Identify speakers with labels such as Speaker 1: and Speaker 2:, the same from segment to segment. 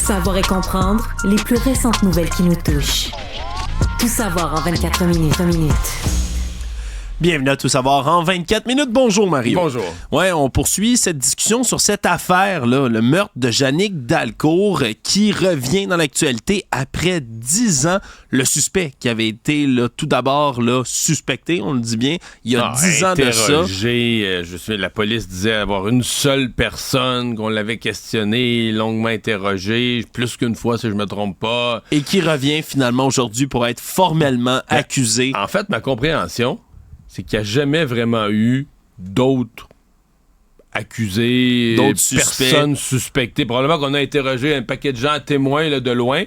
Speaker 1: Savoir et comprendre les plus récentes nouvelles qui nous touchent. Tout savoir en 24 minutes.
Speaker 2: Bienvenue à Tout savoir en 24 minutes. Bonjour Mario.
Speaker 3: Bonjour.
Speaker 2: Ouais, on poursuit cette discussion sur cette affaire-là, le meurtre de Yannick Dalcourt qui revient dans l'actualité après 10 ans. Le suspect qui avait été tout d'abord suspecté, on le dit bien, il y a 10 ans de ça.
Speaker 3: La police disait avoir une seule personne qu'on l'avait questionné, longuement interrogé, plus qu'une fois si je me trompe pas.
Speaker 2: Et qui revient finalement aujourd'hui pour être formellement accusé.
Speaker 3: En fait, ma compréhension, c'est qu'il n'y a jamais vraiment eu d'autres accusés, personnes suspectées. Probablement qu'on a interrogé un paquet de gens témoins de loin,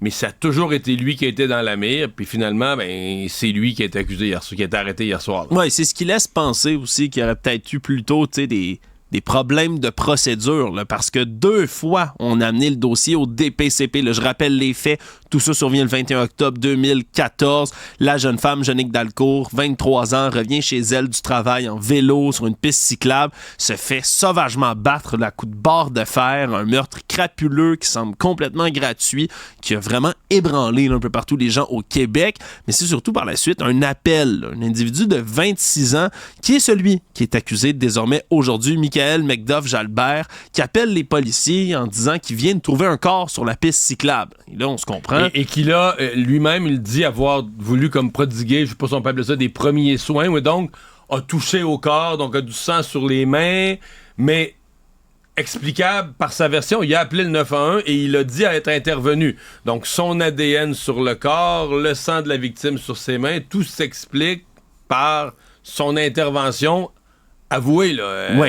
Speaker 3: mais ça a toujours été lui qui a été dans la mire, puis finalement, c'est lui qui a été accusé qui a été arrêté hier soir.
Speaker 2: Oui, c'est ce qui laisse penser aussi qu'il y aurait peut-être eu plutôt des problèmes de procédure, parce que 2 fois, on a amené le dossier au DPCP. Je rappelle les faits. Tout ça survient le 21 octobre 2014. La jeune femme, Yannick Dalcourt, 23 ans, revient chez elle du travail en vélo sur une piste cyclable, se fait sauvagement battre à coups de barre de fer, un meurtre crapuleux qui semble complètement gratuit, qui a vraiment ébranlé un peu partout les gens au Québec. Mais c'est surtout par la suite un appel, un individu de 26 ans, qui est celui qui est accusé désormais aujourd'hui, Michael McDuff-Jalbert, qui appelle les policiers en disant qu'il vient de trouver un corps sur la piste cyclable. Et là, on se comprend.
Speaker 3: Et qu'il a, lui-même, il dit avoir voulu comme prodiguer, je sais pas si on peut appeler ça, des premiers soins, ou donc a touché au corps, donc a du sang sur les mains, mais explicable par sa version, il a appelé le 911 et il a dit être intervenu. Donc son ADN sur le corps, le sang de la victime sur ses mains, tout s'explique par son intervention avoué,
Speaker 2: oui,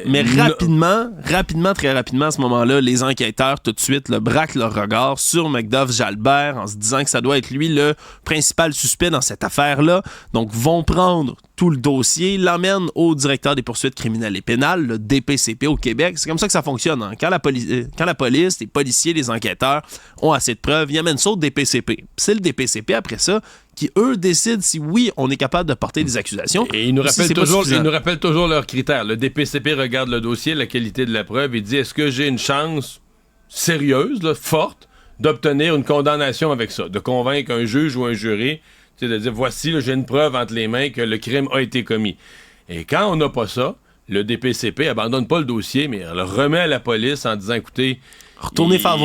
Speaker 2: mais rapidement, très rapidement, à ce moment-là, les enquêteurs, tout de suite, braquent leur regard sur McDuff-Jalbert en se disant que ça doit être lui le principal suspect dans cette affaire-là. Donc, vont prendre tout le dossier, l'emmènent au directeur des poursuites criminelles et pénales, le DPCP au Québec. C'est comme ça que ça fonctionne. Hein? Quand la police, les policiers, les enquêteurs ont assez de preuves, ils amènent ça au DPCP. C'est le DPCP, après ça, qui, eux, décident si oui, on est capable de porter des accusations.
Speaker 3: Et ils nous rappellent toujours leurs critères. Le DPCP regarde le dossier, la qualité de la preuve, et dit, est-ce que j'ai une chance sérieuse, forte, d'obtenir une condamnation avec ça, de convaincre un juge ou un jury, de dire, voici, j'ai une preuve entre les mains que le crime a été commis. Et quand on n'a pas ça, le DPCP abandonne pas le dossier, mais le remet à la police en disant, écoutez,
Speaker 2: Retournez faire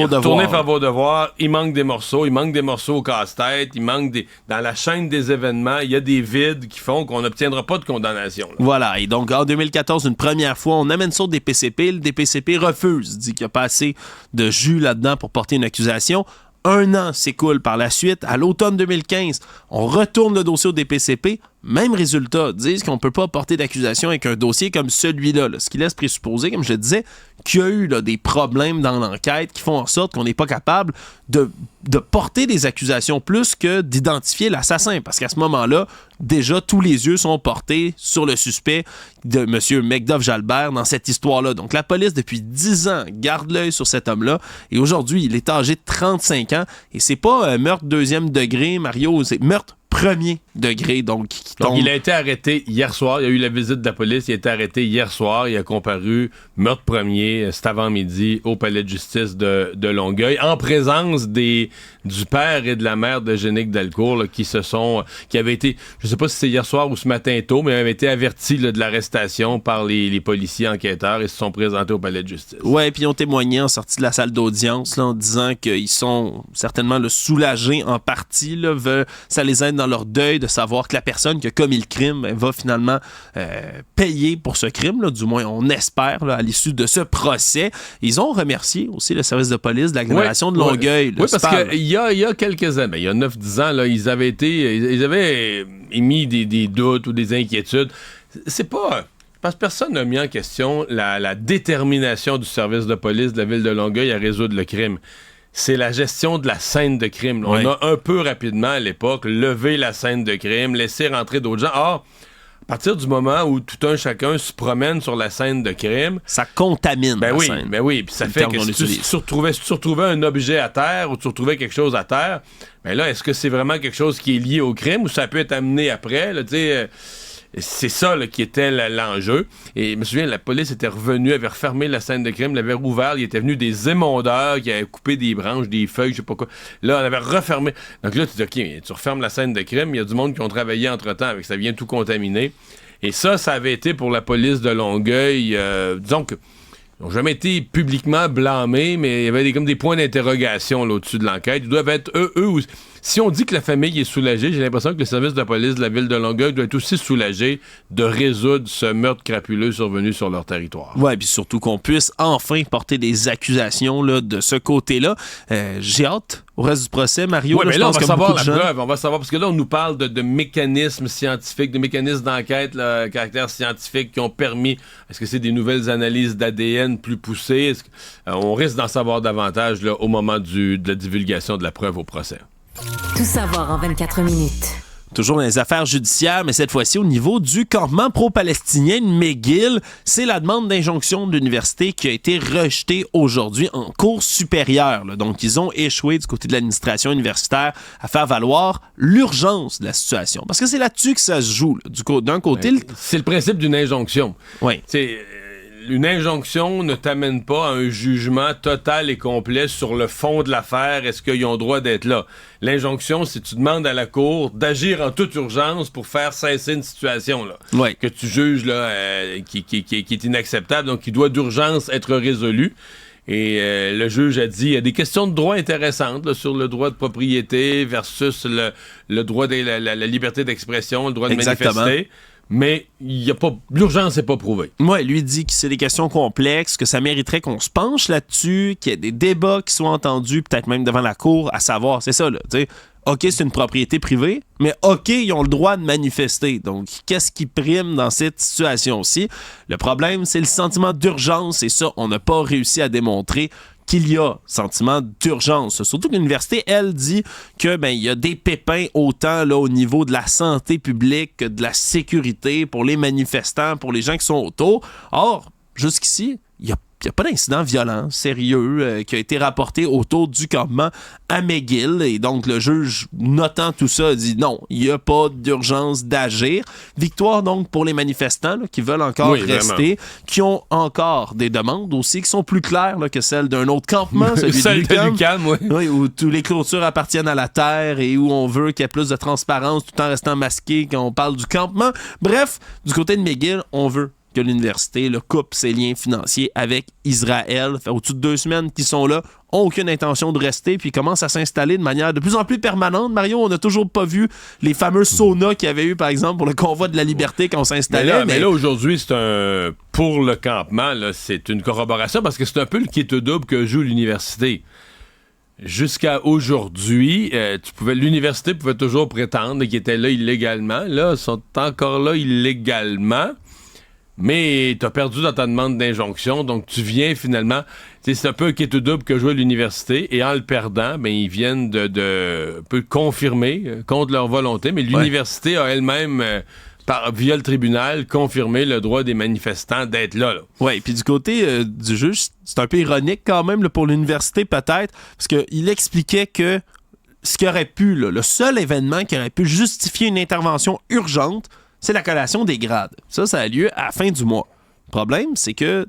Speaker 2: vos
Speaker 3: devoirs. Il manque des morceaux au casse-tête, dans la chaîne des événements, il y a des vides qui font qu'on n'obtiendra pas de condamnation. Là.
Speaker 2: Voilà, et donc en 2014, une première fois, on amène ça au DPCP, le DPCP refuse, dit qu'il n'y a pas assez de jus là-dedans pour porter une accusation. 1 an s'écoule par la suite. À l'automne 2015, on retourne le dossier au DPCP. Même résultat, disent qu'on ne peut pas porter d'accusation avec un dossier comme celui-là. Ce qui laisse présupposer, comme je le disais, qu'il y a eu des problèmes dans l'enquête qui font en sorte qu'on n'est pas capable de porter des accusations plus que d'identifier l'assassin. Parce qu'à ce moment-là, déjà, tous les yeux sont portés sur le suspect de M. McDuff-Jalbert dans cette histoire-là. Donc, la police, depuis 10 ans, garde l'œil sur cet homme-là. Et aujourd'hui, il est âgé de 35 ans. Et c'est pas meurtre 2e degré, Mario, c'est meurtre 1er degré, donc
Speaker 3: il a été arrêté hier soir, il y a eu la visite de la police, il a été arrêté hier soir, il a comparu meurtre 1er, cet avant-midi, au palais de justice de Longueuil, en présence du père et de la mère de Yannick Dalcourt, qui avaient été, je sais pas si c'est hier soir ou ce matin tôt, mais avaient été avertis de l'arrestation par les policiers enquêteurs et se sont présentés au palais de justice.
Speaker 2: Ouais, puis ils ont témoigné en sortie de la salle d'audience en disant qu'ils sont certainement soulagés en partie, ça les aide dans leur deuil de savoir que la personne qui a commis le crime va finalement payer pour ce crime, du moins on espère, à l'issue de ce procès. Ils ont remercié aussi le service de police de l'agglomération de Longueuil.
Speaker 3: Oui, parce qu'il y a quelques années, il y a 9-10 ans, ils avaient émis des doutes ou des inquiétudes. C'est pas... Parce que personne n'a mis en question la détermination du service de police de la ville de Longueuil à résoudre le crime. C'est la gestion de la scène de crime.
Speaker 2: Oui.
Speaker 3: On a un peu rapidement, à l'époque, levé la scène de crime, laissé rentrer d'autres gens. Or, à partir du moment où tout un chacun se promène sur la scène de crime...
Speaker 2: Ça contamine la scène.
Speaker 3: Ben oui, puis ça fait que si tu retrouvais un objet à terre ou tu retrouvais quelque chose à terre, ben là, est-ce que c'est vraiment quelque chose qui est lié au crime ou ça peut être amené après, là, tu sais... c'est ça là, qui était l'enjeu. Et je me souviens, la police était revenue, avait refermé la scène de crime, l'avait rouvert. Il était venu des émondeurs qui avaient coupé des branches, des feuilles, je sais pas quoi. Là, on avait refermé. Donc là, tu dis, OK, tu refermes la scène de crime. Il y a du monde qui ont travaillé entre-temps avec ça, vient tout contaminer. Et ça avait été pour la police de Longueuil, disons que ils n'ont jamais été publiquement blâmés, mais il y avait comme des points d'interrogation là, au-dessus de l'enquête. Ils doivent être eux aussi. Si on dit que la famille est soulagée, j'ai l'impression que le service de police de la ville de Longueuil doit être aussi soulagé de résoudre ce meurtre crapuleux survenu sur leur territoire.
Speaker 2: Ouais, puis surtout qu'on puisse enfin porter des accusations là, de ce côté-là. J'ai hâte au reste du procès, Mario.
Speaker 3: Oui, mais là, on va
Speaker 2: que
Speaker 3: savoir la
Speaker 2: gens...
Speaker 3: preuve. On va savoir, parce que là, on nous parle de mécanismes scientifiques, de mécanismes d'enquête, là, caractère scientifique qui ont permis. Est-ce que c'est des nouvelles analyses d'ADN plus poussées? On risque d'en savoir davantage là, au moment de la divulgation de la preuve au procès.
Speaker 1: Tout savoir en 24 minutes.
Speaker 2: Toujours dans les affaires judiciaires, mais cette fois-ci au niveau du campement pro-palestinien de McGill. C'est la demande d'injonction de l'université qui a été rejetée aujourd'hui en cour supérieure. Là. Donc, ils ont échoué du côté de l'administration universitaire à faire valoir l'urgence de la situation. Parce que c'est là-dessus que ça se joue. Là. D'un côté...
Speaker 3: C'est le principe d'une injonction.
Speaker 2: Oui.
Speaker 3: Une injonction ne t'amène pas à un jugement total et complet sur le fond de l'affaire. Est-ce qu'ils ont droit d'être là? L'injonction, c'est que tu demandes à la Cour d'agir en toute urgence pour faire cesser une situation là,
Speaker 2: oui.
Speaker 3: que tu juges là, qui est inacceptable, donc qui doit d'urgence être résolue. Et le juge a dit, il y a des questions de droit intéressantes là, sur le droit de propriété versus le droit de la liberté d'expression, le droit de manifester. Mais y a pas, l'urgence n'est pas prouvée.
Speaker 2: Moi, lui dit que c'est des questions complexes, que ça mériterait qu'on se penche là-dessus, qu'il y ait des débats qui soient entendus, peut-être même devant la cour, à savoir, c'est ça, là, tu sais, OK, c'est une propriété privée, mais OK, ils ont le droit de manifester. Donc, qu'est-ce qui prime dans cette situation-ci? Le problème, c'est le sentiment d'urgence, et ça, on n'a pas réussi à démontrer qu'il y a sentiment d'urgence. Surtout que l'université, elle, dit que il y a des pépins autant là, au niveau de la santé publique que de la sécurité pour les manifestants, pour les gens qui sont autour. Or, jusqu'ici, il n'y a pas d'incident violent, sérieux, qui a été rapporté autour du campement à McGill. Et donc, le juge, notant tout ça, dit non, il n'y a pas d'urgence d'agir. Victoire, donc, pour les manifestants là, qui veulent encore rester, qui ont encore des demandes aussi, qui sont plus claires là, que celles d'un autre campement, celui de
Speaker 3: l'UQAM,
Speaker 2: oui, où tous les clôtures appartiennent à la terre et où on veut qu'il y ait plus de transparence tout en restant masqué quand on parle du campement. Bref, du côté de McGill, on veut que l'université là, coupe ses liens financiers avec Israël. Ça fait au-dessus de 2 semaines qu'ils sont là, ont aucune intention de rester, puis commencent à s'installer de manière de plus en plus permanente. Mario, on n'a toujours pas vu les fameux saunas qu'il y avait eu, par exemple, pour le convoi de la liberté quand on s'installait.
Speaker 3: Mais là, aujourd'hui, pour le campement, là, c'est une corroboration, parce que c'est un peu le quitte-double que joue l'université. Jusqu'à aujourd'hui, l'université pouvait toujours prétendre qu'ils étaient là illégalement. Là, ils sont encore là illégalement. Mais t'as perdu dans ta demande d'injonction, donc tu viens finalement... C'est un peu un quitte-double que jouait l'université, et en le perdant, ils viennent de confirmer contre leur volonté, mais l'université a elle-même... via le tribunal, confirmer le droit des manifestants d'être là.
Speaker 2: Oui, puis du côté du juge, c'est un peu ironique quand même là, pour l'université peut-être, parce qu'il expliquait que ce qui aurait pu, là, le seul événement qui aurait pu justifier une intervention urgente, c'est la collation des grades. Ça a lieu à la fin du mois. Le problème, c'est que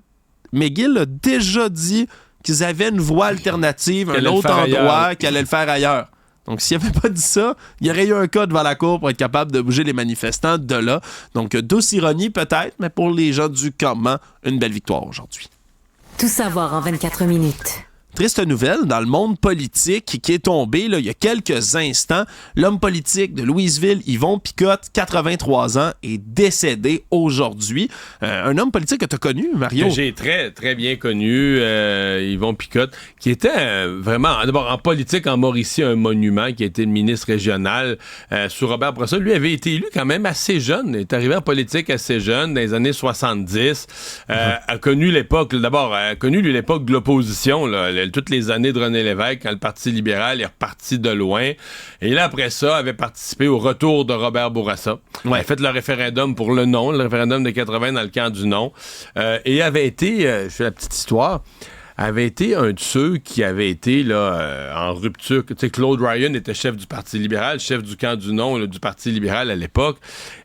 Speaker 2: McGill a déjà dit qu'ils avaient une voie alternative, un autre endroit, qu'ils allaient le faire ailleurs. Donc, s'il n'avait pas dit ça, il y aurait eu un cas devant la cour pour être capable de bouger les manifestants de là. Donc, douce ironie peut-être, mais pour les gens du campement, une belle victoire aujourd'hui.
Speaker 1: Tout savoir en 24 minutes.
Speaker 2: Triste nouvelle dans le monde politique qui est tombé là, il y a quelques instants. L'homme politique de Louisville, Yvon Picotte, 83 ans, est décédé aujourd'hui. Un homme politique que tu as connu, Mario?
Speaker 3: Que j'ai très, très bien connu, Yvon Picotte, qui était vraiment, d'abord en politique en Mauricie, un monument, qui a été le ministre régional sous Robert Bourassa. Lui avait été élu quand même assez jeune. Il est arrivé en politique assez jeune, dans les années 70. A connu l'époque, d'abord, a connu lui, l'époque de l'opposition, là, toutes les années de René Lévesque, quand le Parti libéral est reparti de loin. Et là, après ça, avait participé au retour de Robert Bourassa. Ouais. Il a fait le référendum pour le non, le référendum de 80 dans le camp du non. Et avait été, je fais la petite histoire, avait été un de ceux qui avait été là, en rupture. Tu sais, Claude Ryan était chef du Parti libéral, chef du camp du non là, du Parti libéral à l'époque,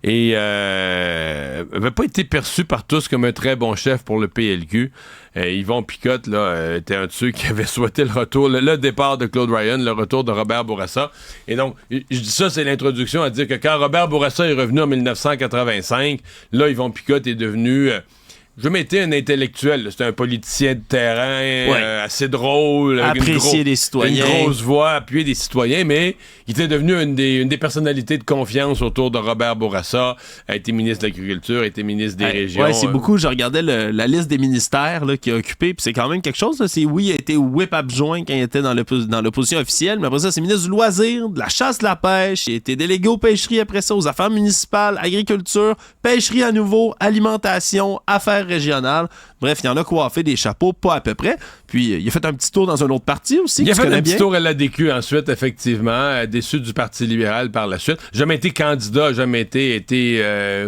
Speaker 3: et n'avait pas été perçu par tous comme un très bon chef pour le PLQ. Yvon Picotte là, était un de ceux qui avait souhaité le départ de Claude Ryan, le retour de Robert Bourassa. Et donc, je dis ça, c'est l'introduction à dire que quand Robert Bourassa est revenu en 1985, là, Yvon Picotte est devenu... je m'étais un intellectuel, c'était un politicien de terrain, assez drôle,
Speaker 2: apprécier les citoyens,
Speaker 3: une grosse voix, appuyer des citoyens, mais il était devenu une des personnalités de confiance autour de Robert Bourassa, a été ministre de l'Agriculture, a été ministre des Régions.
Speaker 2: Oui, c'est beaucoup, je regardais la liste des ministères là, qu'il a occupé, puis c'est quand même quelque chose, là, il a été whip adjoint quand il était dans l'opposition officielle, mais après ça, c'est ministre du loisir, de la chasse, de la pêche, il a été délégué aux pêcheries après ça, aux affaires municipales, agriculture, pêcherie à nouveau, alimentation, affaires régionales. Bref, il y en a coiffé des chapeaux, pas à peu près. Puis, il a fait un petit tour dans un autre parti aussi.
Speaker 3: Il a fait un petit tour à l'ADQ ensuite, effectivement, déçu du Parti libéral par la suite. Jamais été candidat, jamais été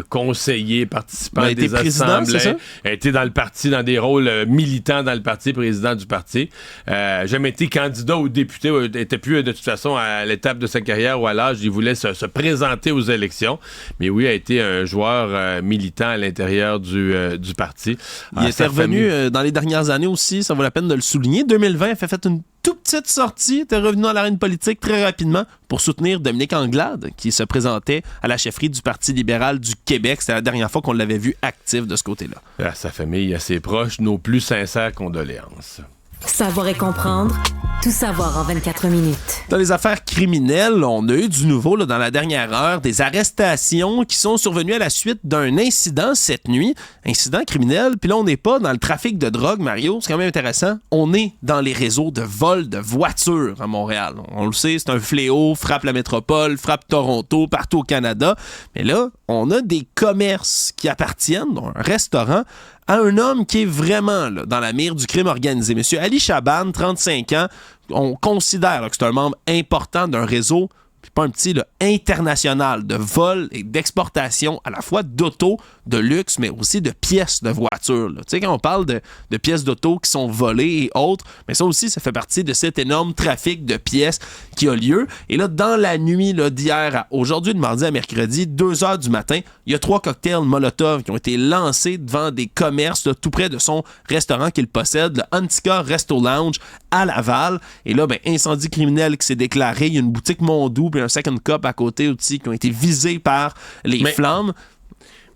Speaker 3: conseiller, participant à des assemblées. A été dans le parti, dans des rôles militants dans le parti, président du parti. Jamais été candidat ou député, n'était plus de toute façon à l'étape de sa carrière ou à l'âge. Il voulait se présenter aux élections. Mais oui, a été un joueur militant à l'intérieur du parti.
Speaker 2: Il était revenu dans les dernières années aussi, ça vaut la peine de le souligner. 2020, il a fait une toute petite sortie, il était revenu dans l'arène politique très rapidement pour soutenir Dominique Anglade, qui se présentait à la chefferie du Parti libéral du Québec. C'était la dernière fois qu'on l'avait vu actif de ce côté-là.
Speaker 3: À sa famille, à ses proches, nos plus sincères condoléances.
Speaker 1: Savoir et comprendre, tout savoir en 24 minutes.
Speaker 2: Dans les affaires criminelles, on a eu du nouveau là, dans la dernière heure, des arrestations qui sont survenues à la suite d'un incident cette nuit. Incident criminel, puis là on n'est pas dans le trafic de drogue, Mario, c'est quand même intéressant. On est dans les réseaux de vol de voitures à Montréal. On le sait, c'est un fléau, frappe la métropole, frappe Toronto, partout au Canada. Mais là, on a des commerces qui appartiennent, dont un restaurant, à un homme qui est vraiment là, dans la mire du crime organisé. Monsieur Ali Chaban, 35 ans, on considère là, que c'est un membre important d'un réseau, puis pas un petit, là, international de vol et d'exportation à la fois d'auto, de luxe, mais aussi de pièces de voitures. Tu sais, quand on parle de pièces d'auto qui sont volées et autres, mais ça aussi, ça fait partie de cet énorme trafic de pièces qui a lieu. Et là, dans la nuit là, d'hier à aujourd'hui, de mardi à mercredi, 2h du matin, il y a 3 cocktails Molotov qui ont été lancés devant des commerces là, tout près de son restaurant qu'il possède, le Antica Resto Lounge à Laval. Et là, incendie criminel qui s'est déclaré. Il y a une boutique Mondou puis un Second Cup à côté aussi qui ont été visés par les flammes.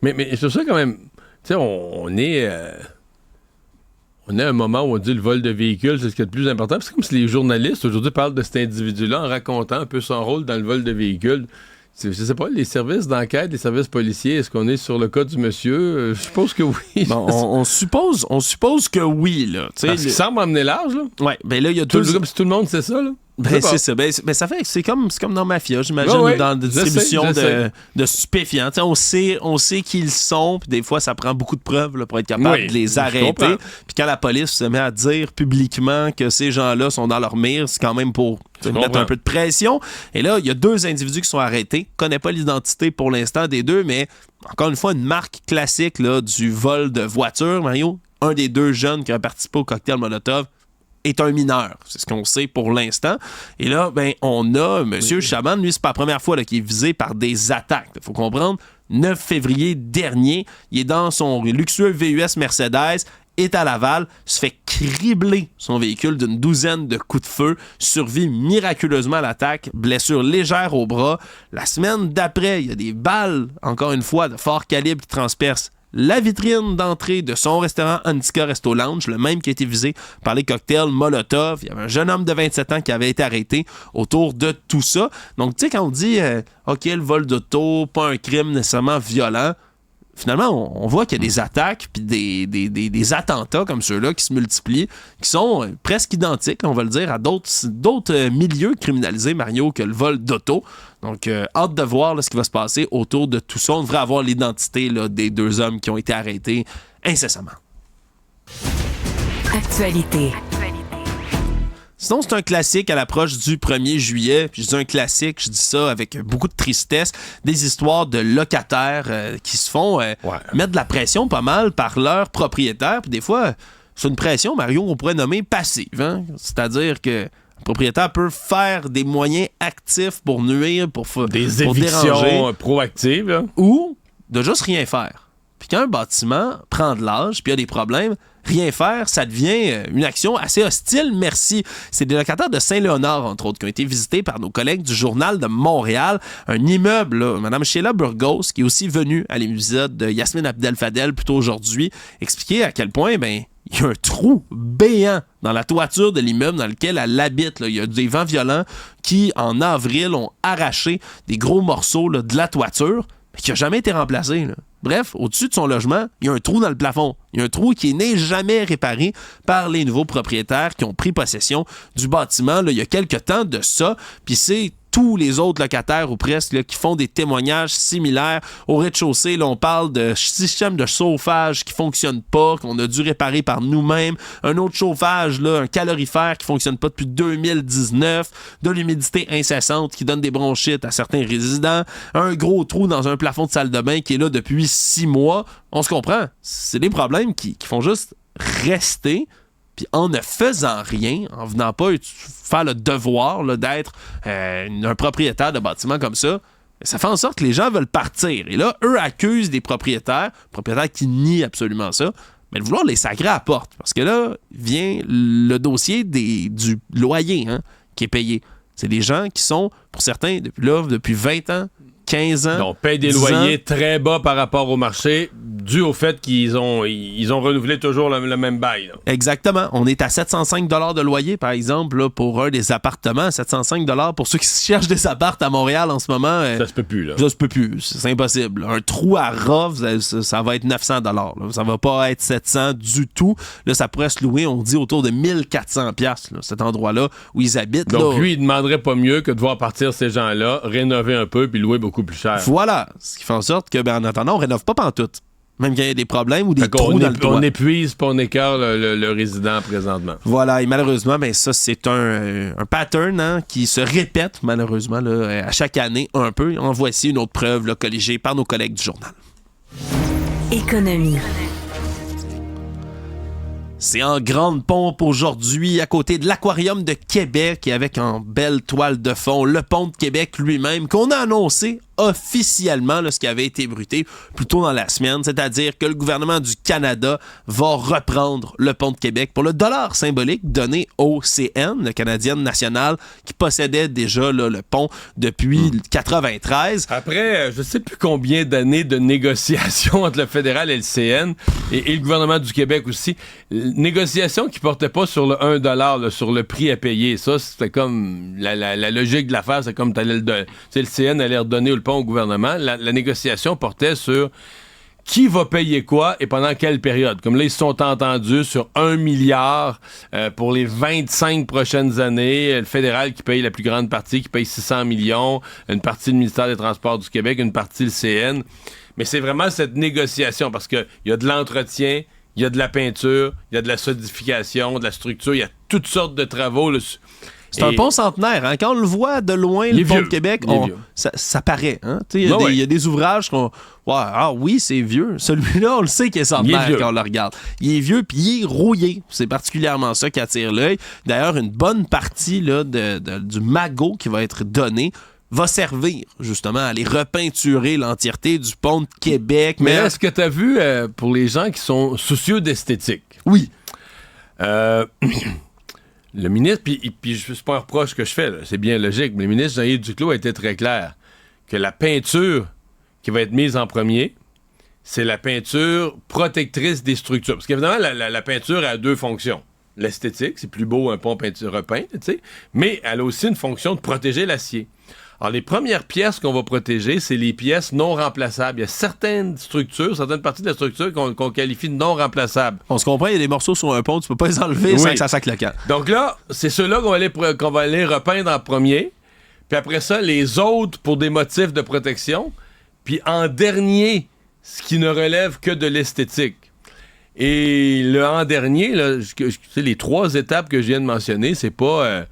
Speaker 3: Mais c'est ça quand même, tu sais, on est à un moment où on dit le vol de véhicules, c'est ce qui est le plus important. C'est comme si les journalistes aujourd'hui parlent de cet individu-là en racontant un peu son rôle dans le vol de véhicules. Je sais pas, les services d'enquête, les services policiers, est-ce qu'on est sur le cas du monsieur? Je suppose que oui.
Speaker 2: Bon, on suppose que oui, là.
Speaker 3: Parce qu'il semble emmener large, là.
Speaker 2: Ouais, là, il y a
Speaker 3: comme si tout le monde sait ça, là.
Speaker 2: C'est ça. Ça fait c'est comme dans Mafia, j'imagine, dans la distribution de stupéfiants. T'sais, on sait qui ils sont, puis des fois, ça prend beaucoup de preuves là, pour être capable de les arrêter. Puis quand la police se met à dire publiquement que ces gens-là sont dans leur mire, c'est quand même pour mettre un peu de pression. Et là, il y a 2 individus qui sont arrêtés. On connaît pas l'identité pour l'instant des 2, mais encore une fois, une marque classique là, du vol de voiture, Mario. Un des 2 jeunes qui a participé au cocktail Molotov est un mineur. C'est ce qu'on sait pour l'instant. Et là, on a M. Chaban, lui, c'est pas la première fois là, qu'il est visé par des attaques. Il faut comprendre, 9 février dernier, il est dans son luxueux VUS Mercedes, est à Laval, se fait cribler son véhicule d'une 12aine de coups de feu, survit miraculeusement à l'attaque, blessure légère au bras. La semaine d'après, il y a des balles, encore une fois, de fort calibre qui transpercent la vitrine d'entrée de son restaurant Antica Resto Lounge, le même qui a été visé par les cocktails Molotov. Il y avait un jeune homme de 27 ans qui avait été arrêté autour de tout ça. Donc, tu sais, quand on dit OK, le vol d'auto, pas un crime nécessairement violent, finalement, on voit qu'il y a des attaques puis des attentats comme ceux-là qui se multiplient, qui sont presque identiques, on va le dire, à d'autres milieux criminalisés, Mario, que le vol d'auto. Donc, hâte de voir là, ce qui va se passer autour de tout ça. On devrait avoir l'identité là, des 2 hommes qui ont été arrêtés incessamment.
Speaker 1: Actualité.
Speaker 2: Sinon, c'est un classique à l'approche du 1er juillet. Puis je dis un classique, je dis ça avec beaucoup de tristesse. Des histoires de locataires qui se font mettre de la pression pas mal par leurs propriétaires. Puis des fois, c'est une pression, Mario, qu'on pourrait nommer passive. Hein? C'est-à-dire que le propriétaire peut faire des moyens actifs pour nuire, pour
Speaker 3: des
Speaker 2: pour
Speaker 3: évictions
Speaker 2: déranger,
Speaker 3: proactives, là.
Speaker 2: ou de juste rien faire. Puis quand un bâtiment prend de l'âge puis il y a des problèmes, rien faire, ça devient une action assez hostile, merci. C'est des locataires de Saint-Léonard, entre autres, qui ont été visités par nos collègues du Journal de Montréal. Un immeuble, là, Mme Sheila Burgos, qui est aussi venue à l'épisode de Yasmine Abdel-Fadel plus tôt aujourd'hui, expliquer à quel point, il y a un trou béant dans la toiture de l'immeuble dans lequel elle habite. Là. Il y a des vents violents qui, en avril, ont arraché des gros morceaux là, de la toiture, mais qui n'a jamais été remplacé. Là. Bref, au-dessus de son logement, il y a un trou dans le plafond. Il y a un trou qui n'est jamais réparé par les nouveaux propriétaires qui ont pris possession du bâtiment là, il y a quelques temps de ça. Puis c'est tous les autres locataires ou presque là, qui font des témoignages similaires. Au rez-de-chaussée, là, on parle de système de chauffage qui ne fonctionne pas, qu'on a dû réparer par nous-mêmes. Un autre chauffage, là, un calorifère qui ne fonctionne pas depuis 2019. De l'humidité incessante qui donne des bronchites à certains résidents. Un gros trou dans un plafond de salle de bain qui est là depuis 6 mois. On se comprend. C'est des problèmes qui font juste rester. Puis en ne faisant rien, en venant pas faire le devoir là, d'être un propriétaire de bâtiment comme ça fait en sorte que les gens veulent partir. Et là, eux accusent des propriétaires qui nient absolument ça, mais de vouloir les sacrer à la porte. Parce que là, vient le dossier du loyer qui est payé. C'est des gens qui sont, pour certains, depuis 20 ans, 15 ans.
Speaker 3: Donc, paye des loyers très bas par rapport au marché, dû au fait qu'ils ont renouvelé toujours le même bail. Là.
Speaker 2: Exactement. On est à 705 $ de loyer, par exemple, là, pour un des appartements. 705 $ pour ceux qui cherchent des apparts à Montréal en ce moment.
Speaker 3: Ça se peut plus, là.
Speaker 2: Ça se peut plus. C'est impossible. Un trou à ras, ça va être 900 $. Là. Ça va pas être 700 du tout. Là, ça pourrait se louer, on dit, autour de 1400 $, cet endroit-là où ils habitent.
Speaker 3: Donc,
Speaker 2: là,
Speaker 3: lui, il demanderait pas mieux que de voir partir ces gens-là, rénover un peu, puis louer beaucoup plus cher.
Speaker 2: Voilà. Ce qui fait en sorte que, en attendant, on rénove pas pantoute. Même qu'il y a des problèmes ou des trous dans le toit.
Speaker 3: On épuise pas, on écœure le résident présentement.
Speaker 2: Voilà, et malheureusement, ça, c'est un pattern qui se répète, malheureusement, là, à chaque année un peu. En voici une autre preuve là, colligée par nos collègues du journal.
Speaker 1: Économie.
Speaker 2: C'est en grande pompe aujourd'hui à côté de l'Aquarium de Québec et avec en belle toile de fond le pont de Québec lui-même qu'on a annoncé officiellement ce qui avait été bruité plus tôt dans la semaine, c'est-à-dire que le gouvernement du Canada va reprendre le pont de Québec pour le dollar symbolique donné au CN, le Canadien national, qui possédait déjà là, le pont depuis 1993.
Speaker 3: Après, je ne sais plus combien d'années de négociations entre le fédéral et le CN et le gouvernement du Québec aussi, négociations qui ne portaient pas sur le 1 $, là, sur le prix à payer. Ça, c'était comme la logique de l'affaire, c'est comme le CN allait redonner le pont au gouvernement. La négociation portait sur qui va payer quoi et pendant quelle période. Comme là, ils se sont entendus sur 1 milliard pour les 25 prochaines années. Le fédéral qui paye la plus grande partie, qui paye 600 millions, une partie le ministère des Transports du Québec, une partie le CN. Mais c'est vraiment cette négociation parce qu'il y a de l'entretien, il y a de la peinture, il y a de la solidification, de la structure, il y a toutes sortes de travaux. Là.
Speaker 2: C'est un pont centenaire. Hein? Quand on le voit de loin, le pont de Québec, ça paraît. Hein? Il y a des ouvrages qu'on... Ah oui, c'est vieux. Celui-là, on le sait qu'il est centenaire quand on le regarde. Il est vieux puis il est rouillé. C'est particulièrement ça qui attire l'œil. D'ailleurs, une bonne partie là, du magot qui va être donné va servir justement à aller repeinturer l'entièreté du pont de Québec.
Speaker 3: Mais est-ce que tu as vu, pour les gens qui sont soucieux d'esthétique?
Speaker 2: Oui.
Speaker 3: Le ministre, puis c'est pas un reproche que je fais, là, c'est bien logique, mais le ministre Jean-Yves Duclos a été très clair que la peinture qui va être mise en premier, c'est la peinture protectrice des structures. Parce qu'évidemment, la peinture a deux fonctions. L'esthétique, c'est plus beau un pont peinture repeint, tu sais, mais elle a aussi une fonction de protéger l'acier. Alors, les premières pièces qu'on va protéger, c'est les pièces non remplaçables. Il y a certaines parties de la structure qu'on qualifie de non remplaçables.
Speaker 2: On se comprend, il y a des morceaux sur un pont, tu peux pas les enlever sans que ça sacle le camp.
Speaker 3: Donc là, c'est ceux-là qu'on va aller repeindre en premier. Puis après ça, les autres pour des motifs de protection. Puis en dernier, ce qui ne relève que de l'esthétique. Et le en dernier, là, les 3 étapes que je viens de mentionner, c'est pas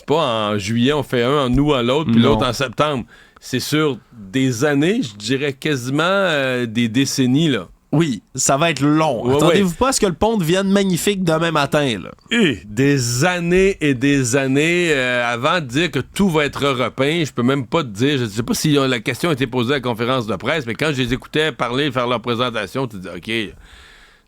Speaker 3: en juillet, on fait un en août, en l'autre, puis l'autre en septembre. C'est sur des années, je dirais quasiment des décennies, là.
Speaker 2: Oui, ça va être long.
Speaker 3: Ouais,
Speaker 2: Attendez-vous pas à ce que le pont devienne magnifique demain matin, là.
Speaker 3: Et des années et des années avant de dire que tout va être repeint. Je peux même pas te dire, je sais pas si la question a été posée à la conférence de presse, mais quand je les écoutais parler, faire leur présentation, tu te dis, OK,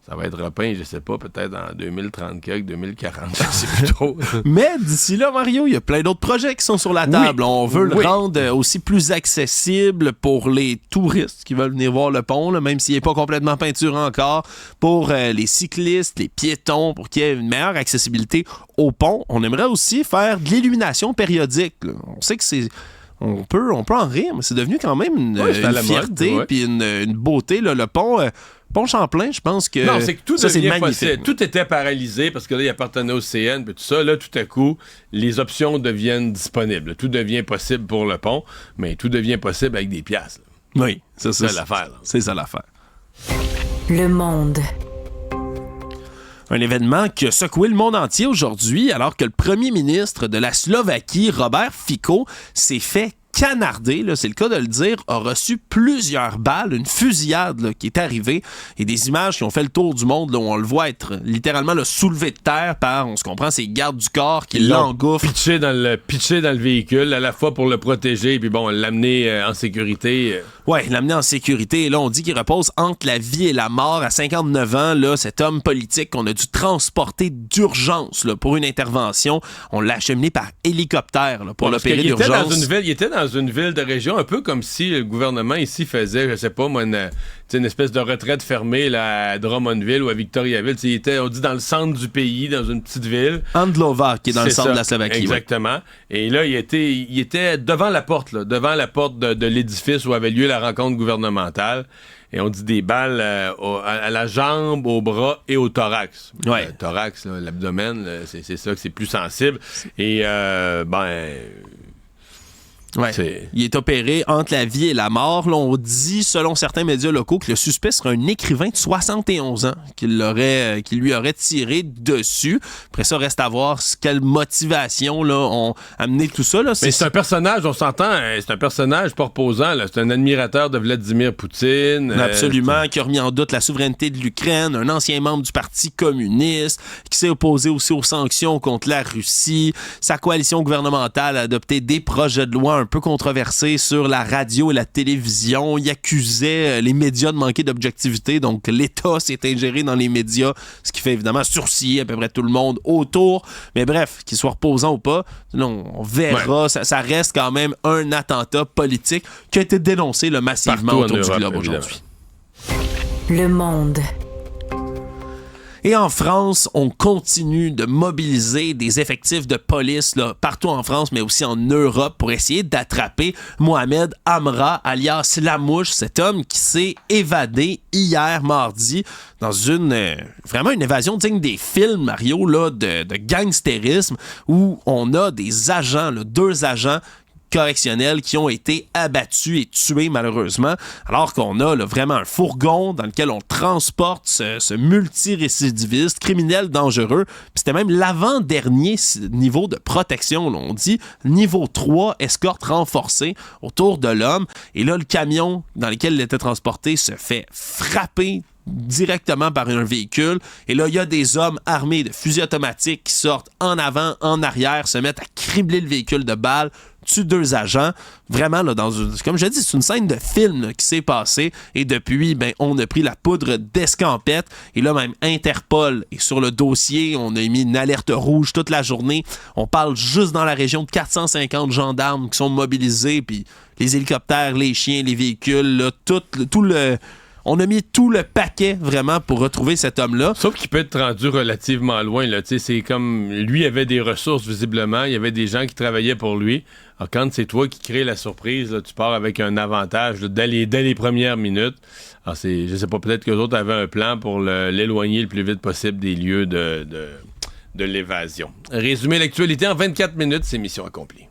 Speaker 3: ça va être repeint, je sais pas, peut-être en 2030 quelque, 2040, je sais plus trop.
Speaker 2: Mais d'ici là, Mario, il y a plein d'autres projets qui sont sur la table.
Speaker 3: Oui.
Speaker 2: On veut le
Speaker 3: Oui.
Speaker 2: rendre aussi plus accessible pour les touristes qui veulent venir voir le pont, là, même s'il n'est pas complètement peinturé encore, pour les cyclistes, les piétons, pour qu'il y ait une meilleure accessibilité au pont. On aimerait aussi faire de l'illumination périodique, là. On sait que c'est... On peut en rire, mais c'est devenu quand même une
Speaker 3: c'est à la
Speaker 2: fierté
Speaker 3: mode, ouais.
Speaker 2: puis une beauté. Là. Le pont Champlain, je pense que
Speaker 3: Non, c'est que tout
Speaker 2: ça, c'est
Speaker 3: devient
Speaker 2: magnifique.
Speaker 3: possible. Tout était paralysé parce que là, il appartenait au CN, puis tout ça. Là, tout à coup, les options deviennent disponibles. Tout devient possible pour le pont, mais tout devient possible avec des piastres.
Speaker 2: Oui,
Speaker 3: C'est ça l'affaire. Là.
Speaker 2: C'est ça l'affaire.
Speaker 1: Le monde.
Speaker 2: Un événement qui a secoué le monde entier aujourd'hui, alors que le premier ministre de la Slovaquie, Robert Fico, s'est fait canardé, là, c'est le cas de le dire, a reçu plusieurs balles, une fusillade là, qui est arrivée, et des images qui ont fait le tour du monde, là, où on le voit être littéralement là, soulevé de terre par, on se comprend, ces gardes du corps qui l'engouffrent.
Speaker 3: Pitché dans le véhicule, à la fois pour le protéger, puis bon, l'amener en sécurité.
Speaker 2: Ouais, l'amener en sécurité. Et là, on dit qu'il repose entre la vie et la mort. À 59 ans, là, cet homme politique qu'on a dû transporter d'urgence là, pour une intervention, on l'a acheminé par hélicoptère là, pour l'opérer d'urgence.
Speaker 3: Il était dans une ville de région, un peu comme si le gouvernement ici faisait, je sais pas moi, une espèce de retraite fermée là, à Drummondville ou à Victoriaville. Il était, on dit, dans le centre du pays, dans une petite ville.
Speaker 2: Andlova, qui est dans le centre de la Slovaquie.
Speaker 3: Exactement. Ouais. Et là, il était devant la porte de l'édifice où avait lieu la rencontre gouvernementale. Et on dit des balles à la jambe, au bras et au thorax.
Speaker 2: Ouais.
Speaker 3: Le thorax, là, l'abdomen, là, c'est ça que c'est plus sensible. Et,
Speaker 2: Ouais. Il est opéré entre la vie et la mort. Là, on dit, selon certains médias locaux, que le suspect serait un écrivain de 71 ans qui lui aurait tiré dessus. Après ça, reste à voir quelle motivation là, ont amené tout ça. Là.
Speaker 3: Mais c'est un personnage, on s'entend, c'est un personnage pas reposant. Là. C'est un admirateur de Vladimir Poutine.
Speaker 2: Absolument, qui a remis en doute la souveraineté de l'Ukraine, un ancien membre du Parti communiste, qui s'est opposé aussi aux sanctions contre la Russie. Sa coalition gouvernementale a adopté des projets de loi un peu controversé sur la radio et la télévision. Il accusait les médias de manquer d'objectivité, donc l'État s'est ingéré dans les médias, ce qui fait évidemment sourciller à peu près tout le monde autour. Mais bref, qu'il soit reposant ou pas, on verra. Ouais. Ça reste quand même un attentat politique qui a été dénoncé là, massivement autour du globe aujourd'hui.
Speaker 1: Le monde.
Speaker 2: Et en France, on continue de mobiliser des effectifs de police là, partout en France, mais aussi en Europe, pour essayer d'attraper Mohamed Amra, alias Lamouche, cet homme qui s'est évadé hier mardi dans vraiment une évasion digne des films, Mario, là, de gangstérisme, où on a des agents, là, 2 agents correctionnels qui ont été abattus et tués malheureusement, alors qu'on a là, vraiment un fourgon dans lequel on transporte ce multirécidiviste, criminel dangereux. Puis c'était même l'avant-dernier niveau de protection, là, on dit niveau 3, escorte renforcée autour de l'homme. Et là, le camion dans lequel il était transporté se fait frapper directement par un véhicule. Et là, il y a des hommes armés de fusils automatiques qui sortent en avant, en arrière, se mettent à cribler le véhicule de balles, tuent 2 agents. Vraiment, là, comme je dis, c'est une scène de film là, qui s'est passée. Et depuis, on a pris la poudre d'escampette. Et là, même Interpol est sur le dossier. On a mis une alerte rouge toute la journée. On parle juste dans la région de 450 gendarmes qui sont mobilisés. Puis les hélicoptères, les chiens, les véhicules, là, on a mis tout le paquet vraiment pour retrouver cet homme-là.
Speaker 3: Sauf qu'il peut être rendu relativement loin. Là. C'est comme lui avait des ressources visiblement. Il y avait des gens qui travaillaient pour lui. Alors, quand c'est toi qui crée la surprise, là, tu pars avec un avantage là, dès les premières minutes. Alors, je sais pas, peut-être que les autres avaient un plan pour l'éloigner le plus vite possible des lieux de l'évasion. Résumer l'actualité en 24 minutes, c'est mission accomplie.